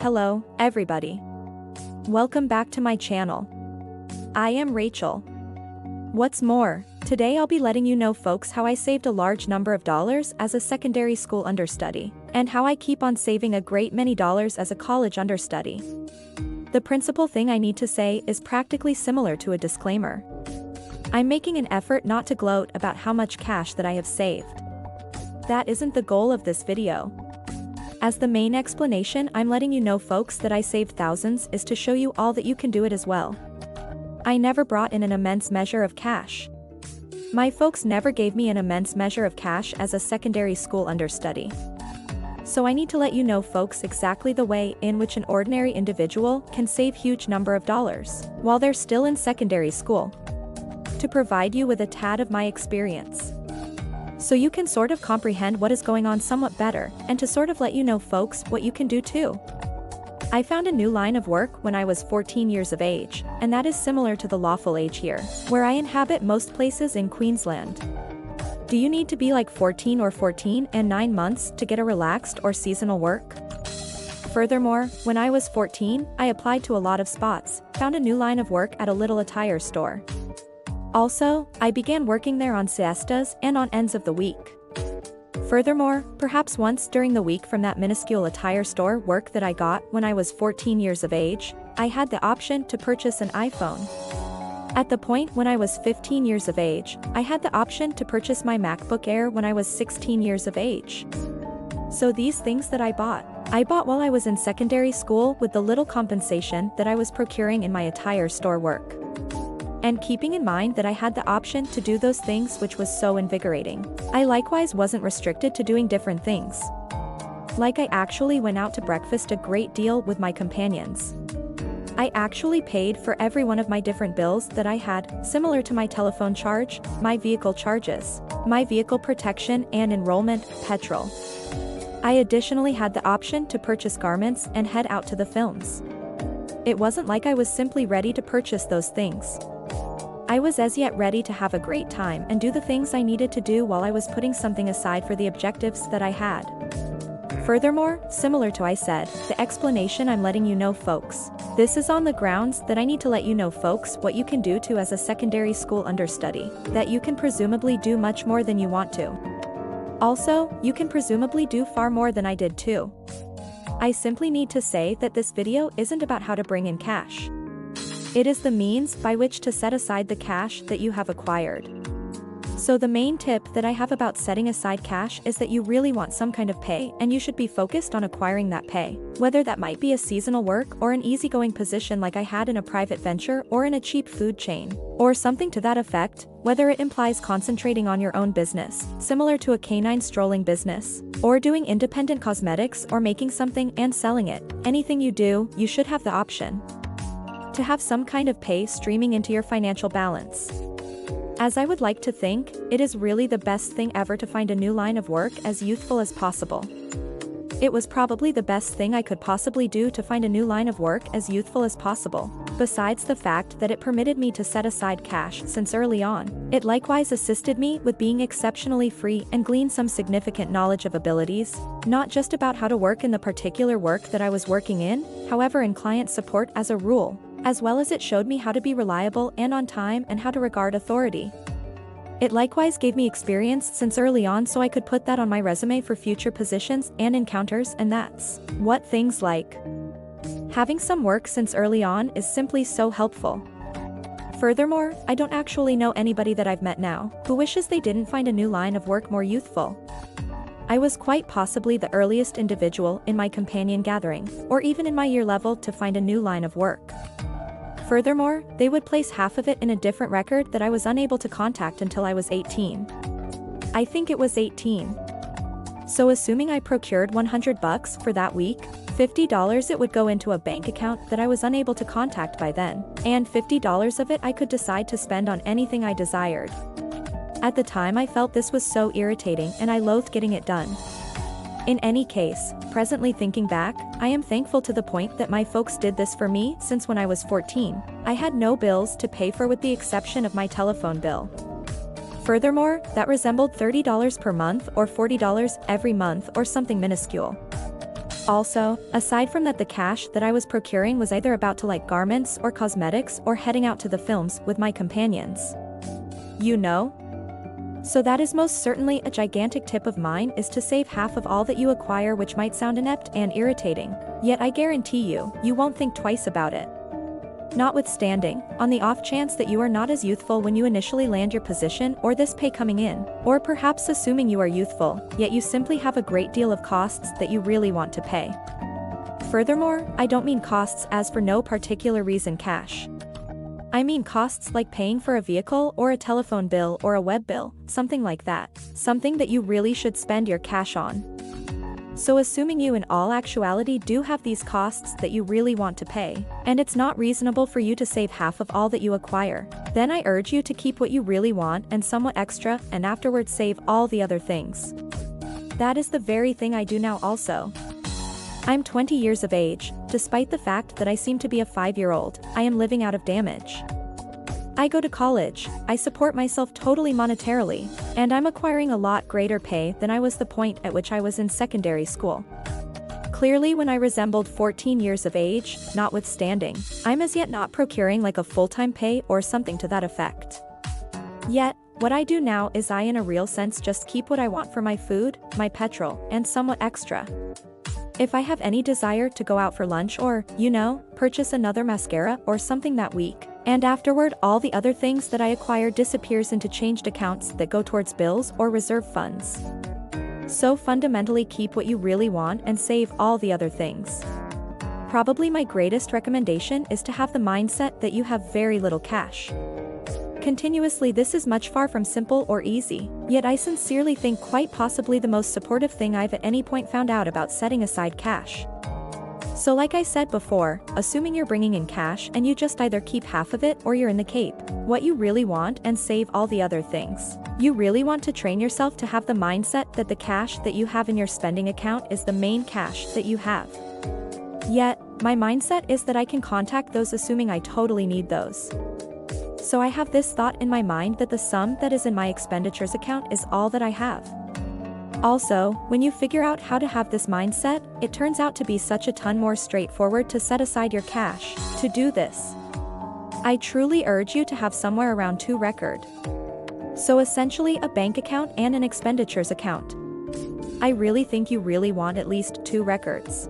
Hello, everybody. Welcome back to my channel. I am Rachel. What's more, today I'll be letting you know folks how I saved a large number of dollars as a secondary school understudy, and how I keep on saving a great many dollars as a college understudy. The principal thing I need to say is practically similar to a disclaimer. I'm making an effort not to gloat about how much cash that I have saved. That isn't the goal of this video. As the main explanation, I'm letting you know folks that I saved thousands is to show you all that you can do it as well. I never brought in an immense measure of cash. My folks never gave me an immense measure of cash as a secondary school understudy. So I need to let you know folks exactly the way in which an ordinary individual can save huge number of dollars while they're still in secondary school, to provide you with a tad of my experience, so you can sort of comprehend what is going on somewhat better, and to sort of let you know folks what you can do too. I found a new line of work when I was 14 years of age, and that is similar to the lawful age here, where I inhabit most places in Queensland. Do you need to be like 14 or 14 and 9 months to get a relaxed or seasonal work? Furthermore, when I was 14, I applied to a lot of spots, found a new line of work at a little attire store. Also, I began working there on siestas and on ends of the week. Furthermore, perhaps once during the week from that minuscule attire store work that I got when I was 14 years of age, I had the option to purchase an iPhone. At the point when I was 15 years of age, I had the option to purchase my MacBook Air when I was 16 years of age. So these things that I bought while I was in secondary school with the little compensation that I was procuring in my attire store work. And keeping in mind that I had the option to do those things, which was so invigorating, I likewise wasn't restricted to doing different things. Like I actually went out to breakfast a great deal with my companions. I actually paid for every one of my different bills that I had, similar to my telephone charge, my vehicle charges, my vehicle protection and enrollment, petrol. I additionally had the option to purchase garments and head out to the films. It wasn't like I was simply ready to purchase those things. I was as yet ready to have a great time and do the things I needed to do while I was putting something aside for the objectives that I had. Furthermore, similar to I said, the explanation I'm letting you know folks, this is on the grounds that I need to let you know folks what you can do to as a secondary school understudy, that you can presumably do much more than you want to. Also, you can presumably do far more than I did too. I simply need to say that this video isn't about how to bring in cash. It is the means by which to set aside the cash that you have acquired. So the main tip that I have about setting aside cash is that you really want some kind of pay and you should be focused on acquiring that pay, whether that might be a seasonal work or an easygoing position like I had in a private venture or in a cheap food chain, or something to that effect, whether it implies concentrating on your own business, similar to a canine strolling business, or doing independent cosmetics or making something and selling it. Anything you do, you should have the option to have some kind of pay streaming into your financial balance. As I would like to think, it is really the best thing ever to find a new line of work as youthful as possible. It was probably the best thing I could possibly do to find a new line of work as youthful as possible, besides the fact that it permitted me to set aside cash since early on. It likewise assisted me with being exceptionally free and glean some significant knowledge of abilities, not just about how to work in the particular work that I was working in, however, in client support as a rule, as well as it showed me how to be reliable and on time and how to regard authority. It likewise gave me experience since early on, so I could put that on my resume for future positions and encounters, and that's what things like having some work since early on is simply so helpful. Furthermore, I don't actually know anybody that I've met now who wishes they didn't find a new line of work more youthful. I was quite possibly the earliest individual in my companion gathering, or even in my year level, to find a new line of work. Furthermore, they would place half of it in a different record that I was unable to contact until I was 18. I think it was 18. So assuming I procured $100 for that week, $50 it would go into a bank account that I was unable to contact by then, and $50 of it I could decide to spend on anything I desired. At the time I felt this was so irritating and I loathed getting it done. In any case, presently thinking back, I am thankful to the point that my folks did this for me since when I was 14, I had no bills to pay for with the exception of my telephone bill. Furthermore, that resembled $30 per month or $40 every month or something minuscule. Also, aside from that, the cash that I was procuring was either about to like garments or cosmetics or heading out to the films with my companions. You know? So that is most certainly a gigantic tip of mine, is to save half of all that you acquire, which might sound inept and irritating. Yet I guarantee you won't think twice about it. Notwithstanding, on the off chance that you are not as youthful when you initially land your position or this pay coming in, or perhaps assuming you are youthful, yet you simply have a great deal of costs that you really want to pay. Furthermore, I don't mean costs as for no particular reason cash. I mean costs like paying for a vehicle or a telephone bill or a web bill, something like that, something that you really should spend your cash on. So assuming you in all actuality do have these costs that you really want to pay, and it's not reasonable for you to save half of all that you acquire, then I urge you to keep what you really want and somewhat extra and afterwards save all the other things. That is the very thing I do now also. I'm 20 years of age, despite the fact that I seem to be a 5-year-old, I am living out of damage. I go to college, I support myself totally monetarily, and I'm acquiring a lot greater pay than I was the point at which I was in secondary school. Clearly when I resembled 14 years of age, notwithstanding, I'm as yet not procuring like a full-time pay or something to that effect. Yet, what I do now is I in a real sense just keep what I want for my food, my petrol, and somewhat extra. If I have any desire to go out for lunch or, purchase another mascara or something that week, and afterward all the other things that I acquire disappears into changed accounts that go towards bills or reserve funds. So fundamentally keep what you really want and save all the other things. Probably my greatest recommendation is to have the mindset that you have very little cash. Continuously, this is much far from simple or easy, yet I sincerely think quite possibly the most supportive thing I've at any point found out about setting aside cash. So like I said before, assuming you're bringing in cash and you just either keep half of it or you're in the Cape, what you really want and save all the other things. You really want to train yourself to have the mindset that the cash that you have in your spending account is the main cash that you have. Yet, my mindset is that I can contact those assuming I totally need those. So I have this thought in my mind that the sum that is in my expenditures account is all that I have. Also, when you figure out how to have this mindset, it turns out to be such a ton more straightforward to set aside your cash. To do this, I truly urge you to have somewhere around 2 records. So essentially a bank account and an expenditures account. I really think you really want at least 2 records.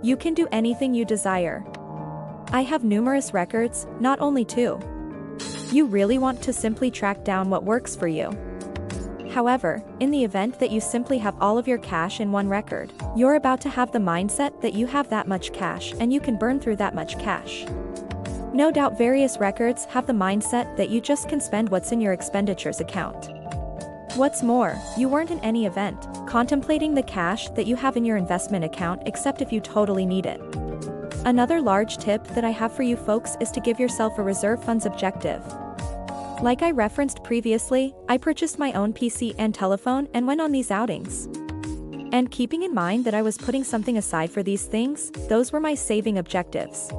You can do anything you desire. I have numerous records, not only 2. You really want to simply track down what works for you. However, in the event that you simply have all of your cash in one record, you're about to have the mindset that you have that much cash and you can burn through that much cash. No doubt various records have the mindset that you just can spend what's in your expenditures account. What's more, you weren't in any event contemplating the cash that you have in your investment account except if you totally need it. Another large tip that I have for you folks is to give yourself a reserve funds objective. Like I referenced previously, I purchased my own PC and telephone and went on these outings. And keeping in mind that I was putting something aside for these things, those were my saving objectives.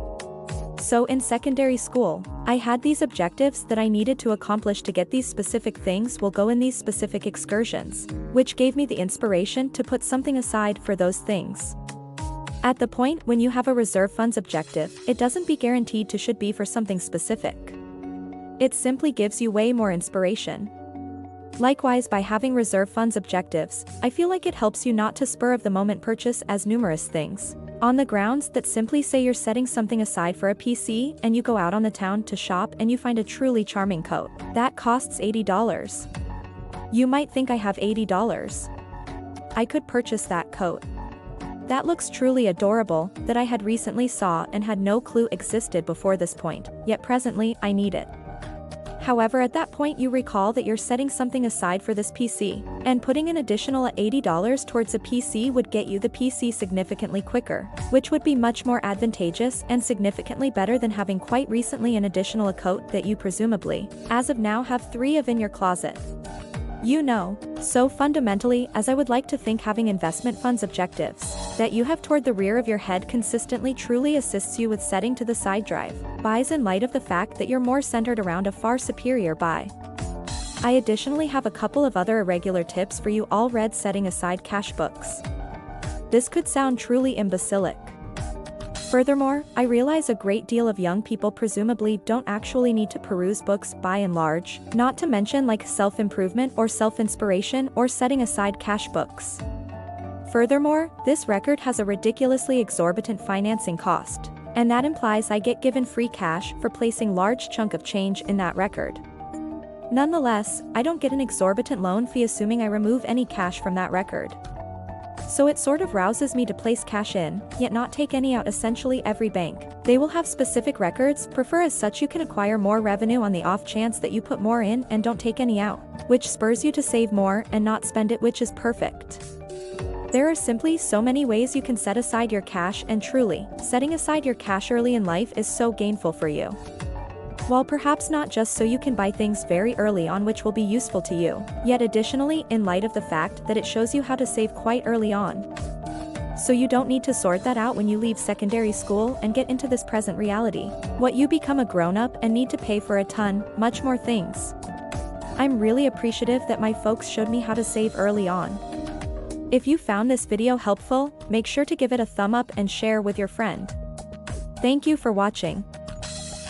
So in secondary school, I had these objectives that I needed to accomplish to get these specific things will go in these specific excursions, which gave me the inspiration to put something aside for those things. At the point when you have a reserve funds objective, it doesn't be guaranteed to should be for something specific. It simply gives you way more inspiration. Likewise, by having reserve funds objectives, I feel like it helps you not to spur of the moment purchase as numerous things, on the grounds that simply say you're setting something aside for a PC and you go out on the town to shop and you find a truly charming coat that costs $80. You might think I have $80. I could purchase that coat. That looks truly adorable, that I had recently saw and had no clue existed before this point, yet presently I need it. However, at that point you recall that you're setting something aside for this PC, and putting an additional $80 towards a PC would get you the PC significantly quicker, which would be much more advantageous and significantly better than having quite recently an additional a coat that you presumably, as of now, have 3 of in your closet. So fundamentally, as I would like to think, having investment funds objectives that you have toward the rear of your head consistently truly assists you with setting to the side drive buys in light of the fact that you're more centered around a far superior buy. I additionally have a couple of other irregular tips for you all read setting aside cash books. This could sound truly imbecilic. Furthermore, I realize a great deal of young people presumably don't actually need to peruse books by and large, not to mention like self-improvement or self-inspiration or setting aside cash books. Furthermore, this record has a ridiculously exorbitant financing cost, and that implies I get given free cash for placing large chunk of change in that record. Nonetheless, I don't get an exorbitant loan fee assuming I remove any cash from that record. So it sort of rouses me to place cash in, yet not take any out. Essentially every bank, they will have specific records, prefer as such you can acquire more revenue on the off chance that you put more in and don't take any out, which spurs you to save more and not spend it, which is perfect. There are simply so many ways you can set aside your cash, and truly, setting aside your cash early in life is so gainful for you. While perhaps not just so you can buy things very early on which will be useful to you, yet additionally in light of the fact that it shows you how to save quite early on. So you don't need to sort that out when you leave secondary school and get into this present reality. What you become a grown-up and need to pay for a ton, much more things. I'm really appreciative that my folks showed me how to save early on. If you found this video helpful, make sure to give it a thumb up and share with your friend. Thank you for watching.